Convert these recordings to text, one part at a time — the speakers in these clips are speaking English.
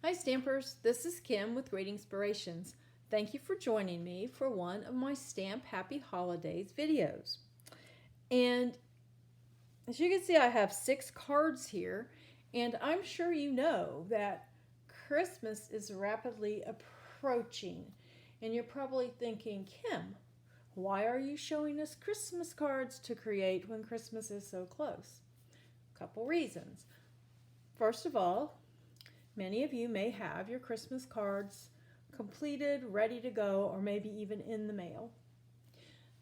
Hi Stampers, this is Kim with Great Inspirations. Thank you for joining me for one of my Stamp Happy Holidays videos. And as you can see, I have 6 cards here, and I'm sure you know that Christmas is rapidly approaching. And you're probably thinking, Kim, why are you showing us Christmas cards to create when Christmas is so close? A couple reasons. First of all, many of you may have your Christmas cards completed, ready to go, or maybe even in the mail.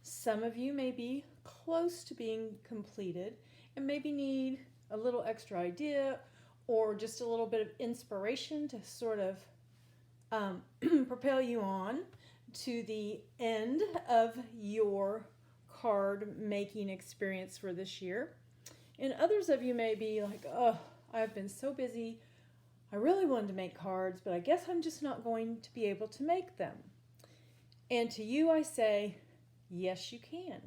Some of you may be close to being completed and maybe need a little extra idea or just a little bit of inspiration to sort of propel you on to the end of your card making experience for this year. And others of you may be like, oh, I've been so busy. I really wanted to make cards, but I guess I'm just not going to be able to make them. And to you I say, yes you can.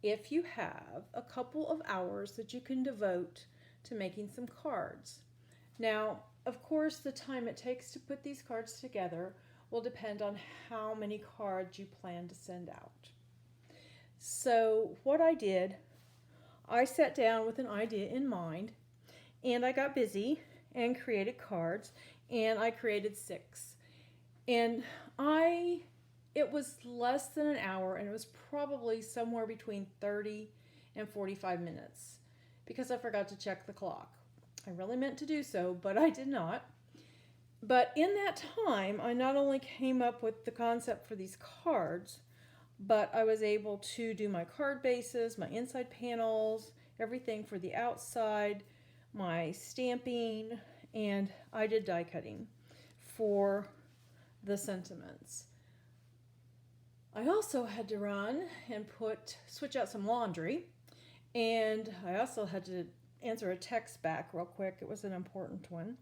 If you have a couple of hours that you can devote to making some cards. Now, of course, the time it takes to put these cards together will depend on how many cards you plan to send out. So what I did, I sat down with an idea in mind and I got busy and created cards, and I created 6. And it was less than an hour, and it was probably somewhere between 30 and 45 minutes because I forgot to check the clock. I really meant to do so, but I did not. But in that time, I not only came up with the concept for these cards, but I was able to do my card bases, my inside panels, everything for the outside, my stamping, and I did die cutting for the sentiments. I also had to run and switch out some laundry, and I also had to answer a text back real quick. It was an important one.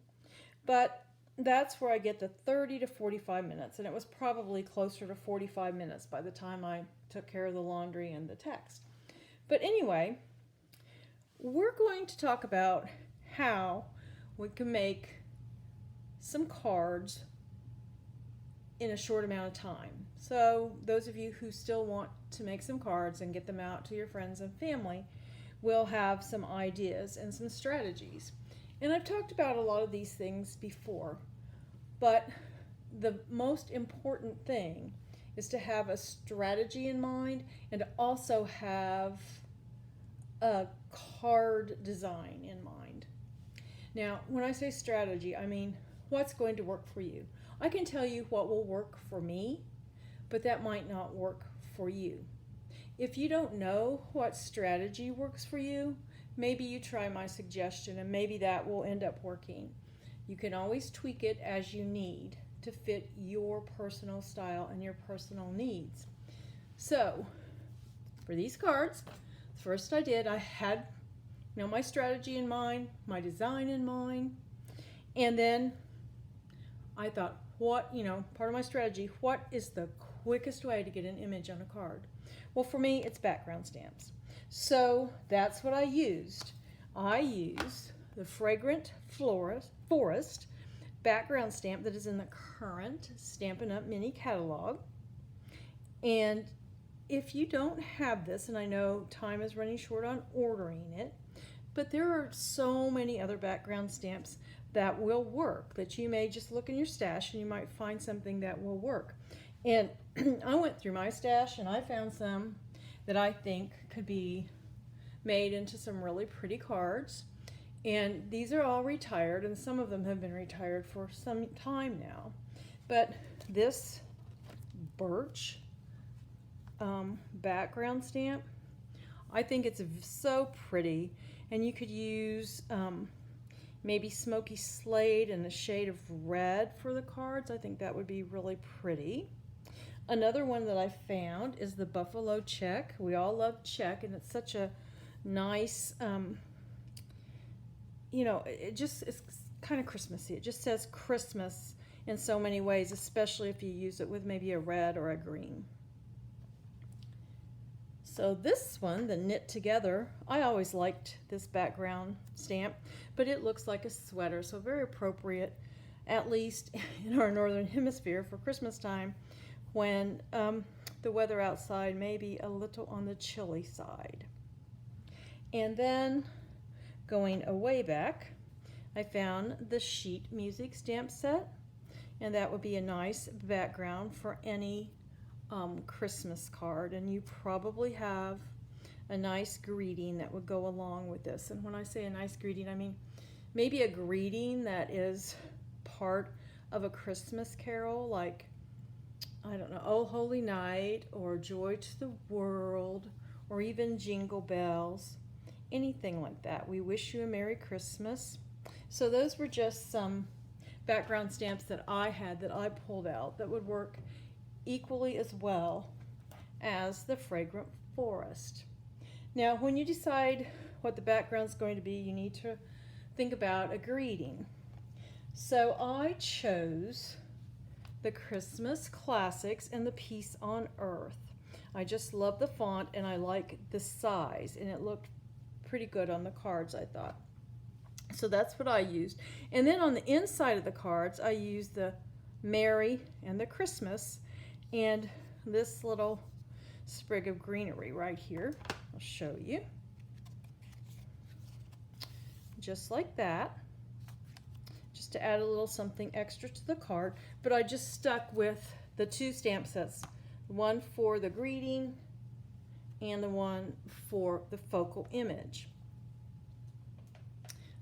But that's where I get the 30 to 45 minutes, and it was probably closer to 45 minutes by the time I took care of the laundry and the text. But anyway, we're going to talk about how we can make some cards in a short amount of time. So those of you who still want to make some cards and get them out to your friends and family will have some ideas and some strategies. And I've talked about a lot of these things before, but the most important thing is to have a strategy in mind and to also have a card design in mind. Now, when I say strategy, I mean what's going to work for you. I can tell you what will work for me, but that might not work for you. If you don't know what strategy works for you, maybe you try my suggestion and maybe that will end up working. You can always tweak it as you need to fit your personal style and your personal needs. So, for these cards, first I had my strategy in mind, my design in mind, and then I thought, part of my strategy, what is the quickest way to get an image on a card? Well, for me, it's background stamps. So that's what I used. I used the Fragrant Forest background stamp that is in the current Stampin' Up! Mini catalog. And if you don't have this, and I know time is running short on ordering it, but there are so many other background stamps that will work that you may just look in your stash and you might find something that will work. And I went through my stash and I found some that I think could be made into some really pretty cards. And these are all retired, and some of them have been retired for some time now. But this birch background stamp, I think it's so pretty, and you could use maybe smoky slate and a shade of red for the cards. I think that would be really pretty. Another one that I found is the Buffalo Check. We all love check, and it's such a nice, it's kind of Christmassy. It just says Christmas in so many ways, especially if you use it with maybe a red or a green. So this one, the Knit Together, I always liked this background stamp, but it looks like a sweater, so very appropriate at least in our northern hemisphere for Christmas time, when the weather outside may be a little on the chilly side. And then going away back, I found the sheet music stamp set, and that would be a nice background for any Christmas card. And you probably have a nice greeting that would go along with this. And when I say a nice greeting, I mean maybe a greeting that is part of a Christmas carol, like, I don't know, Oh Holy Night, or Joy to the World, or even Jingle Bells, anything like that. We wish you a Merry Christmas. So those were just some background stamps that I had that I pulled out that would work equally as well as the Fragrant Forest. Now, when you decide what the background's going to be, you need to think about a greeting. So I chose the Christmas Classics and the Peace on Earth. I just love the font and I like the size, and it looked pretty good on the cards, I thought. So that's what I used. And then on the inside of the cards, I used the Merry and the Christmas and this little sprig of greenery right here. I'll show you. Just like that. Just to add a little something extra to the card. But I just stuck with the two stamp sets. One for the greeting and the one for the focal image.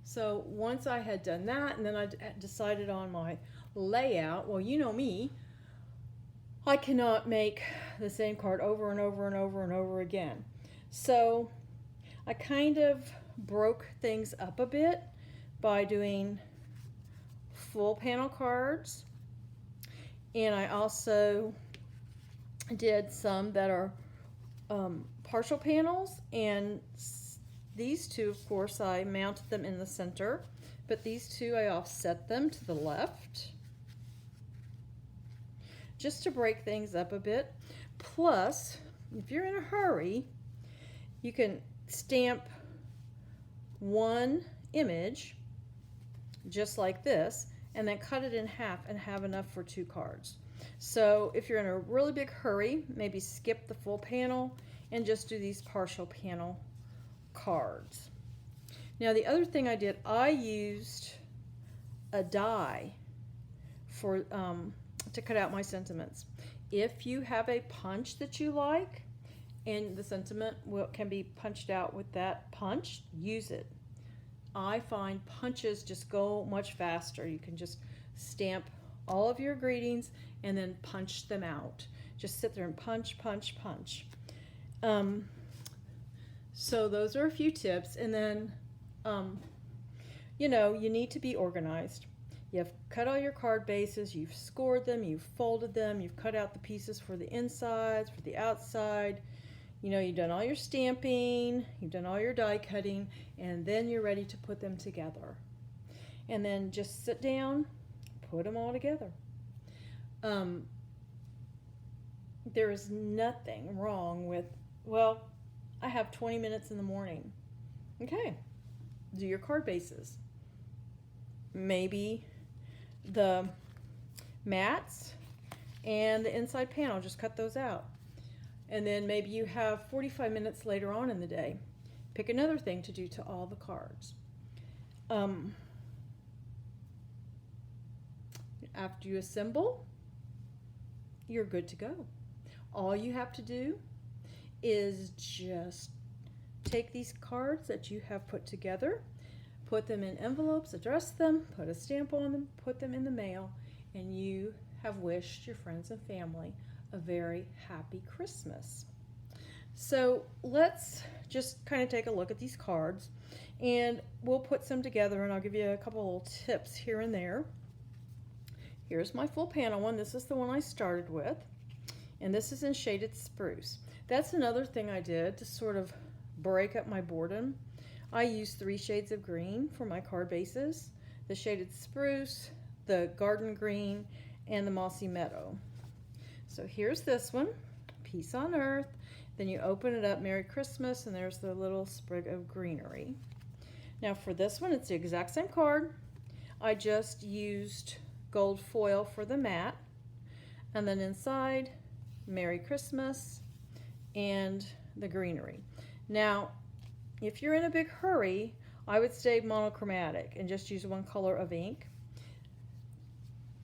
So once I had done that, and then I decided on my layout, well, you know me, I cannot make the same card over and over and over and over again. So I kind of broke things up a bit by doing full panel cards, and I also did some that are partial panels, and these two, of course, I mounted them in the center, but these two I offset them to the left just to break things up a bit. Plus, if you're in a hurry, you can stamp one image just like this and then cut it in half and have enough for two cards. So if you're in a really big hurry, maybe skip the full panel and just do these partial panel cards. Now the other thing I did, I used a die for to cut out my sentiments. If you have a punch that you like and the sentiment can be punched out with that punch, use it. I find punches just go much faster. You can just stamp all of your greetings and then punch them out. Just sit there and punch, punch, punch. So those are a few tips. And then, you know, you need to be organized. You've cut all your card bases, you've scored them, you've folded them, you've cut out the pieces for the insides, for the outside. You know, you've done all your stamping, you've done all your die cutting, and then you're ready to put them together. And then just sit down, put them all together. There is nothing wrong with, well, I have 20 minutes in the morning. Okay, do your card bases. Maybe the mats and the inside panel, just cut those out. And then maybe you have 45 minutes later on in the day. Pick another thing to do to all the cards. After you assemble, you're good to go. All you have to do is just take these cards that you have put together, put them in envelopes, address them, put a stamp on them, put them in the mail, and you have wished your friends and family a very happy Christmas. So let's just kind of take a look at these cards, and we'll put some together, and I'll give you a couple little tips here and there. Here's my full panel one. This is the one I started with, and this is in Shaded Spruce. That's another thing I did to sort of break up my boredom. I used 3 shades of green for my card bases: the Shaded Spruce, the Garden Green, and the Mossy Meadow. So here's this one, Peace on Earth. Then you open it up, Merry Christmas, and there's the little sprig of greenery. Now for this one, it's the exact same card. I just used gold foil for the mat, and then inside, Merry Christmas and the greenery. Now, if you're in a big hurry, I would stay monochromatic and just use one color of ink.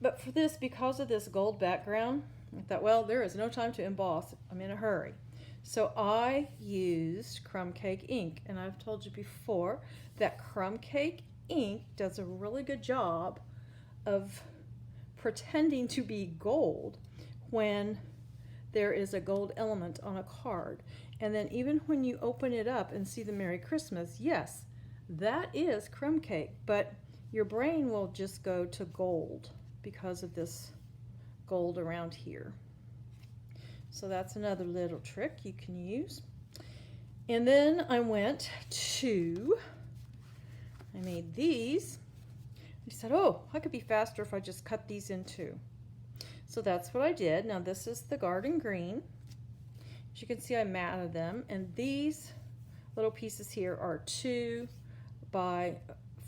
But for this, because of this gold background, I thought, well, there is no time to emboss. I'm in a hurry. So I used crumb cake ink, and I've told you before that crumb cake ink does a really good job of pretending to be gold when there is a gold element on a card. And then even when you open it up and see the Merry Christmas, yes, that is crumb cake, but your brain will just go to gold because of this gold around here. So that's another little trick you can use. And then I made these. I said, oh, I could be faster if I just cut these in two. So that's what I did. Now this is the garden green. As you can see, I matted them, and these little pieces here are 2 by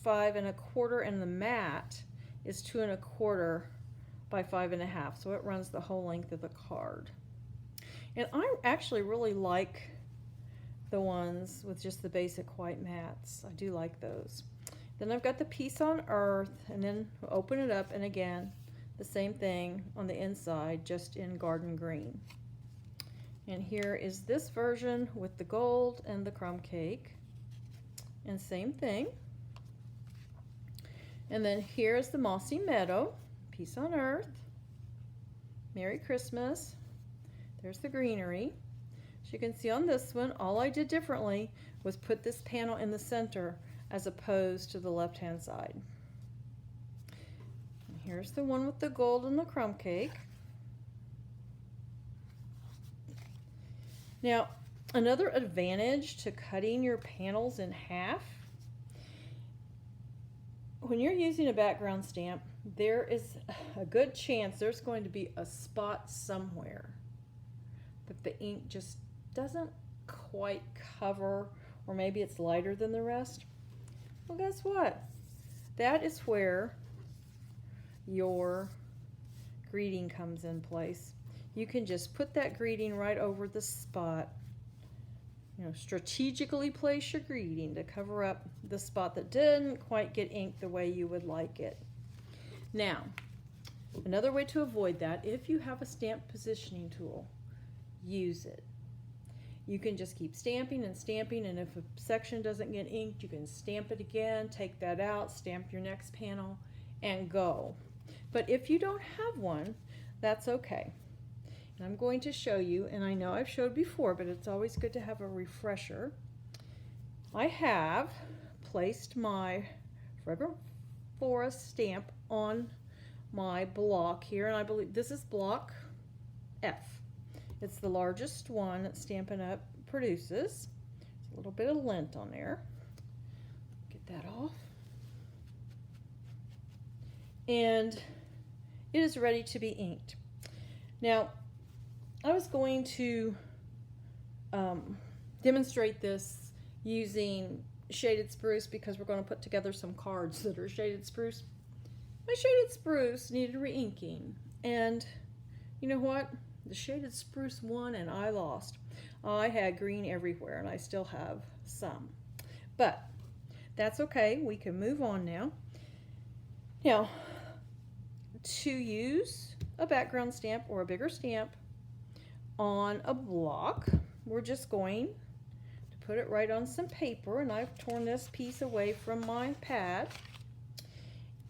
5 1/4, and the mat is 2 1/4 by 5 1/2, so it runs the whole length of the card. And I actually really like the ones with just the basic white mats. I do like those. Then I've got the piece on earth, and then open it up, and again, the same thing on the inside, just in garden green. And here is this version with the gold and the crumb cake, and same thing. And then here's the mossy meadow, piece on earth, Merry Christmas. There's the greenery. As you can see on this one, all I did differently was put this panel in the center as opposed to the left-hand side. And here's the one with the gold and the crumb cake. Now, another advantage to cutting your panels in half, when you're using a background stamp, there is a good chance there's going to be a spot somewhere that the ink just doesn't quite cover, or maybe it's lighter than the rest. Well, guess what? That is where your greeting comes in place. You can just put that greeting right over the spot. You know, strategically place your greeting to cover up the spot that didn't quite get inked the way you would like it. Now, another way to avoid that, if you have a stamp positioning tool, use it. You can just keep stamping and stamping, and if a section doesn't get inked, you can stamp it again, take that out, stamp your next panel, and go. But if you don't have one, that's okay. And I'm going to show you, and I know I've showed before, but it's always good to have a refresher. I have placed my Fragrant Forest stamp on my block here, and I believe this is block F. It's the largest one that Stampin' Up! Produces. There's a little bit of lint on there. Get that off. And it is ready to be inked. Now, I was going to demonstrate this using shaded spruce because we're going to put together some cards that are shaded spruce. My shaded spruce needed re-inking, and you know what? The shaded spruce won and I lost. I had green everywhere, and I still have some. But that's okay. We can move on now. Now, to use a background stamp or a bigger stamp on a block, we're just going to put it right on some paper, and I've torn this piece away from my pad.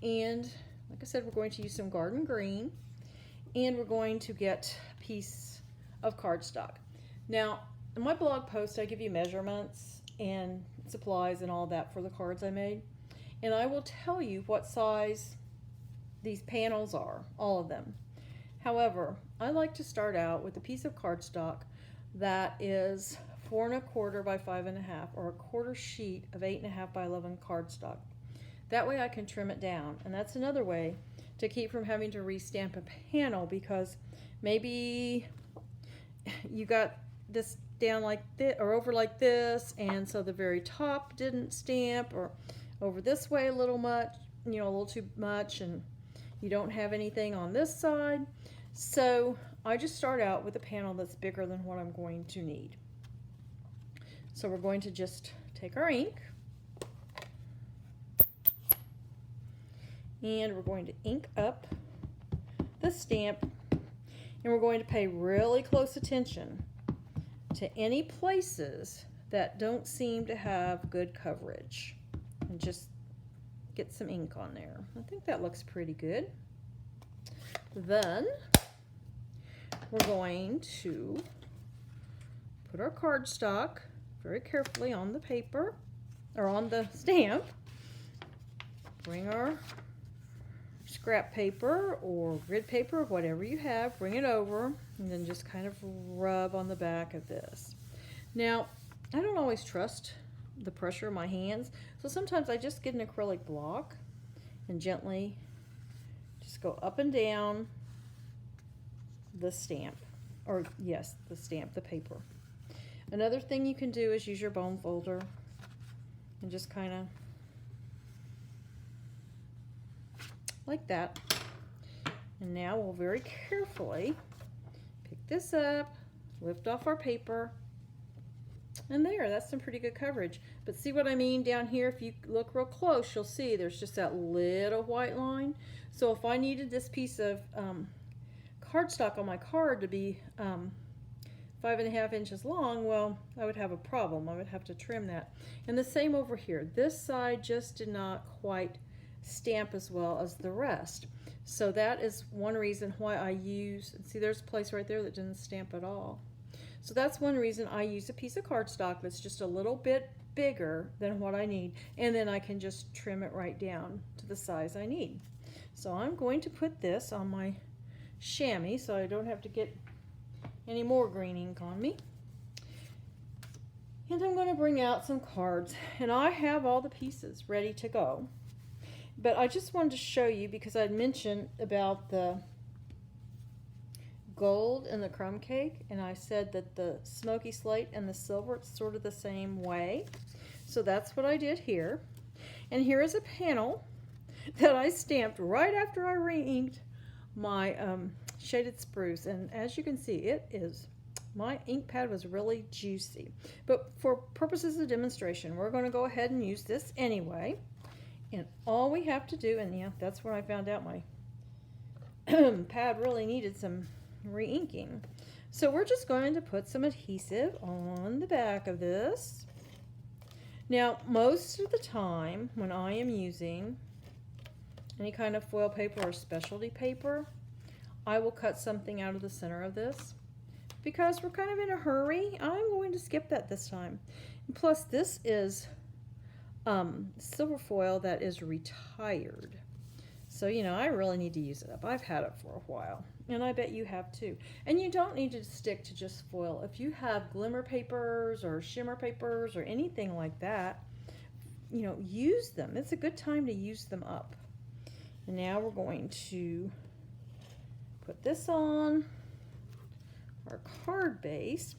And like I said, we're going to use some garden green, and we're going to get a piece of cardstock. Now, in my blog post, I give you measurements and supplies and all that for the cards I made, and I will tell you what size these panels are, all of them. However, I like to start out with a piece of cardstock that is 4 1/4 by 5 1/2, or a quarter sheet of 8 1/2 by 11 cardstock. That way I can trim it down, and that's another way to keep from having to restamp a panel, because maybe you got this down like this or over like this, and so the very top didn't stamp, or over this way a little much, you know, a little too much, and You don't have anything on this side. So I just start out with a panel that's bigger than what I'm going to need. So we're going to just take our ink and we're going to ink up the stamp, and we're going to pay really close attention to any places that don't seem to have good coverage, and just get some ink on there. I think that looks pretty good. Then we're going to put our cardstock very carefully on the paper, or on the stamp. Bring our scrap paper or grid paper, whatever you have, bring it over, and then just kind of rub on the back of this. Now, I don't always trust the pressure of my hands, so sometimes I just get an acrylic block and gently just go up and down the stamp, or yes, the stamp, the paper. Another thing you can do is use your bone folder and just kind of like that. And now we'll very carefully pick this up, lift off our paper, and there, that's some pretty good coverage. But see what I mean down here? If you look real close, you'll see there's just that little white line. So if I needed this piece of cardstock on my card to be 5.5 inches long, well, I would have a problem. I would have to trim that. And the same over here. This side just did not quite stamp as well as the rest. So that is one reason why I use, see there's a place right there that didn't stamp at all. So that's one reason I use a piece of cardstock that's just a little bit bigger than what I need, and then I can just trim it right down to the size I need. So I'm going to put this on my chamois so I don't have to get any more green ink on me. And I'm going to bring out some cards, and I have all the pieces ready to go. But I just wanted to show you, because I'd mentioned about the gold and the crumb cake, and I said that the smoky slate and the silver, it's sort of the same way. So that's what I did here. And here is a panel that I stamped right after I re-inked my shaded spruce, and as you can see, it is, my ink pad was really juicy. But for purposes of demonstration, we're going to go ahead and use this anyway. And all we have to do, and yeah, that's when I found out my pad really needed some re-inking. So we're just going to put some adhesive on the back of this. Now, most of the time when I am using any kind of foil paper or specialty paper, I will cut something out of the center of this. Because we're kind of in a hurry, I'm going to skip that this time. And plus, this is silver foil that is retired. So, you know, I really need to use it up. I've had it for a while, and I bet you have too. And you don't need to stick to just foil. If you have glimmer papers or shimmer papers or anything like that, you know, use them. It's a good time to use them up. And now we're going to put this on our card base.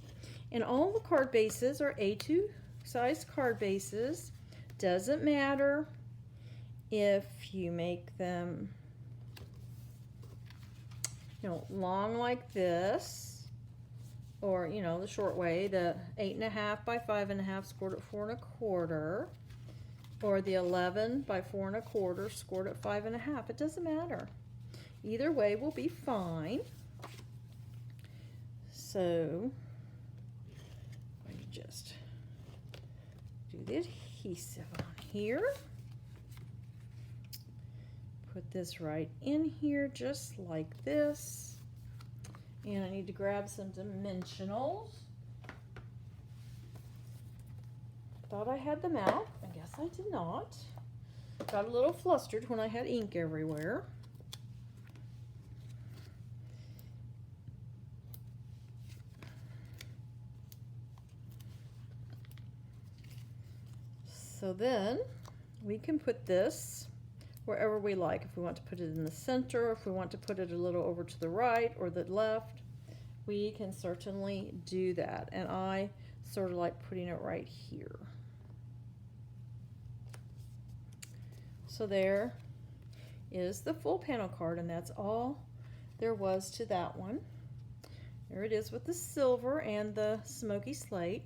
And all the card bases are A2 size card bases. Doesn't matter if you make them, you know, long like this, or, you know, the short way, the 8.5 by 5.5 scored at 4 1/4, or the 11 by 4 1/4 scored at 5.5. It doesn't matter. Either way will be fine. So I'm going to just do the adhesive on here. Put this right in here just like this. And I need to grab some dimensionals. Thought I had them out. I guess I did not. Got a little flustered when I had ink everywhere. So then we can put this wherever we like. If we want to put it in the center, if we want to put it a little over to the right or the left, we can certainly do that. And I sort of like putting it right here. So there. is the full panel card, and that's all there was to that one. There it is with the silver and the smoky slate.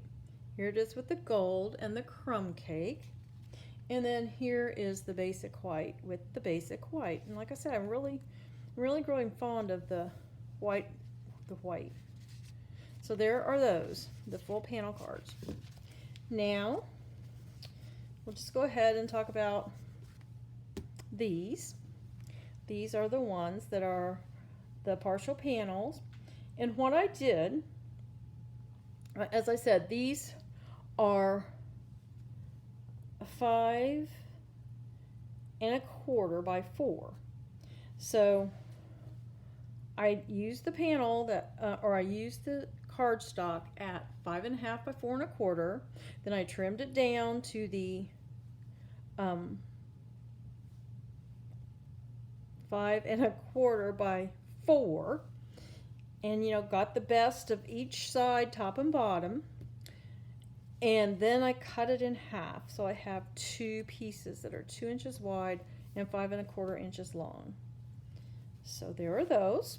Here it is with the gold and the crumb cake. And then here is the basic white with the basic white. And like I said, I'm really growing fond of the white. So there are those, the full panel cards. Now, we'll just go ahead and talk about these. These are the ones that are the partial panels. And what I did, as I said, these are 5 1/4 by 4. So I used the panel that, I used the cardstock at 5 1/2 by 4 1/4. Then I trimmed it down to the 5 1/4 by 4, and got the best of each side, top and bottom. And then I cut it in half, so I have 2 pieces that are 2 inches wide and 5 1/4 inches long. So there are those.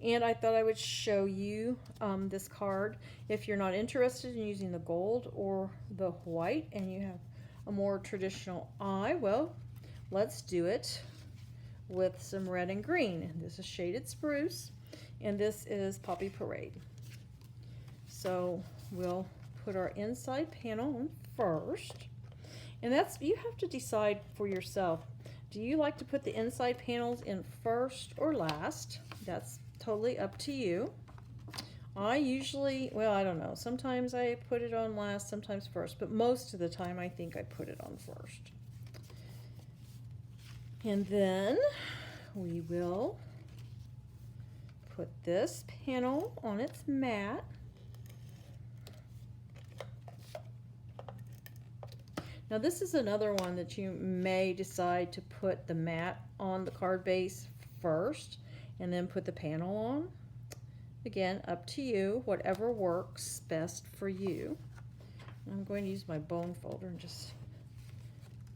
And I thought I would show you this card. If you're not interested in using the gold or the white and you have a more traditional eye, well, let's do it with some red and green. And this is Shaded Spruce, and this is Poppy Parade. So we'll put our inside panel on first. And you have to decide for yourself. Do you like to put the inside panels in first or last? That's totally up to you. I usually, well, I don't know. Sometimes I put it on last, sometimes first, but most of the time I think I put it on first. And then we will put this panel on its mat. Now this is another one that you may decide to put the mat on the card base first and then put the panel on. Again, up to you, whatever works best for you. I'm going to use my bone folder and just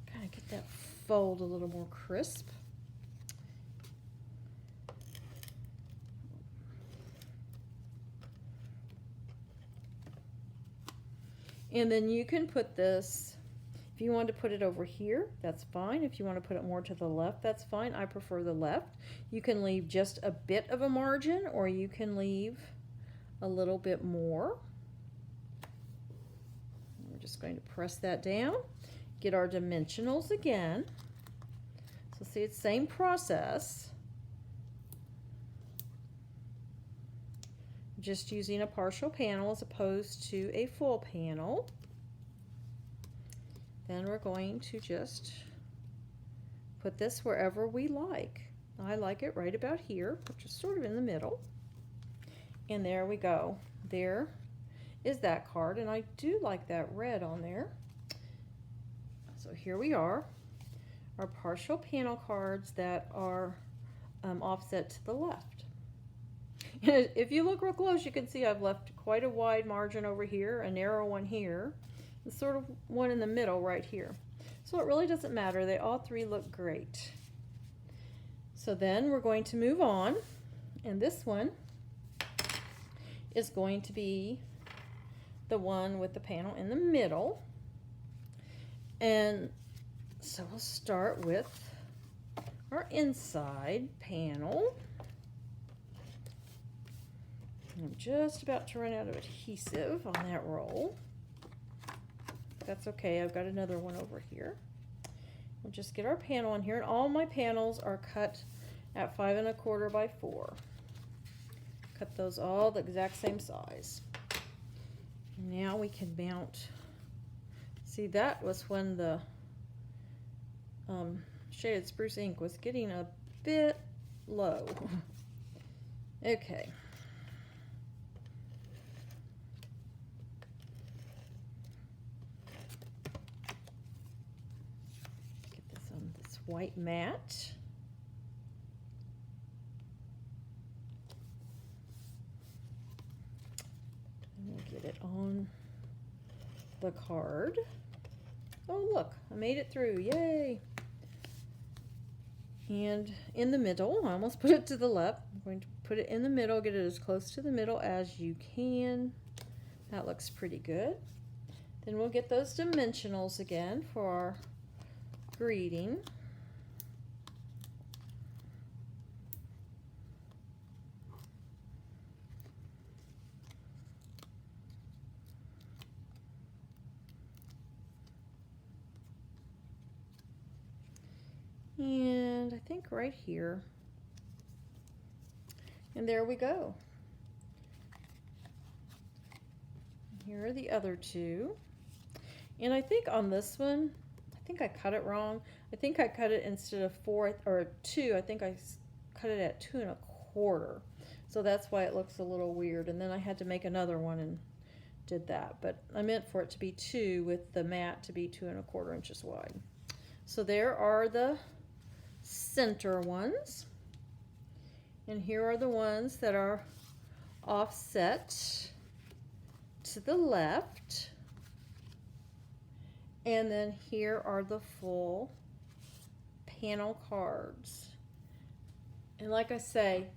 kind of get that fold a little more crisp. And then you can put this, if you want to put it over here, that's fine. If you want to put it more to the left, that's fine. I prefer the left. You can leave just a bit of a margin, or you can leave a little bit more. We're just going to press that down, get our dimensionals again. So see, it's the same process, just using a partial panel as opposed to a full panel. Then we're going to just put this wherever we like. I like it right about here, which is sort of in the middle. And there we go. There is that card, and I do like that red on there. So here we are, our partial panel cards that are offset to the left. And if you look real close, you can see I've left quite a wide margin over here, a narrow one here, and sort of one in the middle right here. So it really doesn't matter. They all three look great. So then we're going to move on, and this one is going to be the one with the panel in the middle. And so we'll start with our inside panel. I'm just about to run out of adhesive on that roll. That's okay, I've got another one over here. We'll just get our panel in here, and all my panels are cut at 5 1/4 by 4. Cut those all the exact same size. Now we can mount. See, that was when the Shaded Spruce ink was getting a bit low. Okay. White mat. And we'll get it on the card. Oh look, I made it through, yay! And in the middle, I almost put it to the left. I'm going to put it in the middle, get it as close to the middle as you can. That looks pretty good. Then we'll get those dimensionals again for our greeting. And I think right here. And there we go. Here are the other two. And I think on this one, I think I cut it wrong. I think I cut it instead of 4 or 2, I think I cut it at 2 1/4. So that's why it looks a little weird. And then I had to make another one and did that. But I meant for it to be 2 with the mat to be 2 1/4 inches wide. So there are the center ones. And here are the ones that are offset to the left. And then here are the full panel cards. And like I say,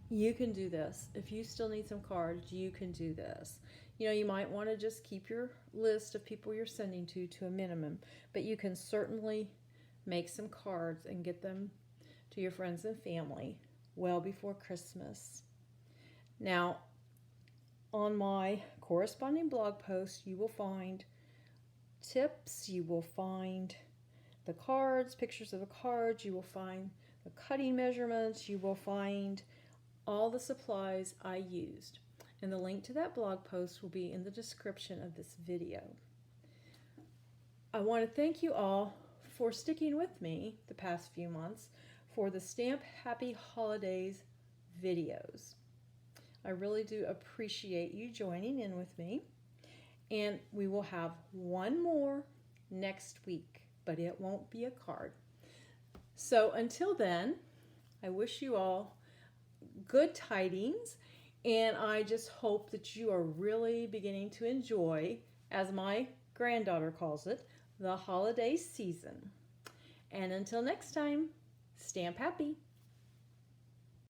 you can do this. If you still need some cards, you can do this. You know, you might want to just keep your list of people you're sending to a minimum, but you can certainly make some cards and get them to your friends and family well before Christmas. Now, on my corresponding blog post, you will find tips, you will find the cards, pictures of the cards, you will find the cutting measurements, you will find all the supplies I used. And the link to that blog post will be in the description of this video. I want to thank you all for sticking with me the past few months for the Stamp Happy Holidays videos. I really do appreciate you joining in with me. And we will have one more next week, but it won't be a card. So until then, I wish you all good tidings, and I just hope that you are really beginning to enjoy, as my granddaughter calls it, the holiday season. And until next time, stamp happy.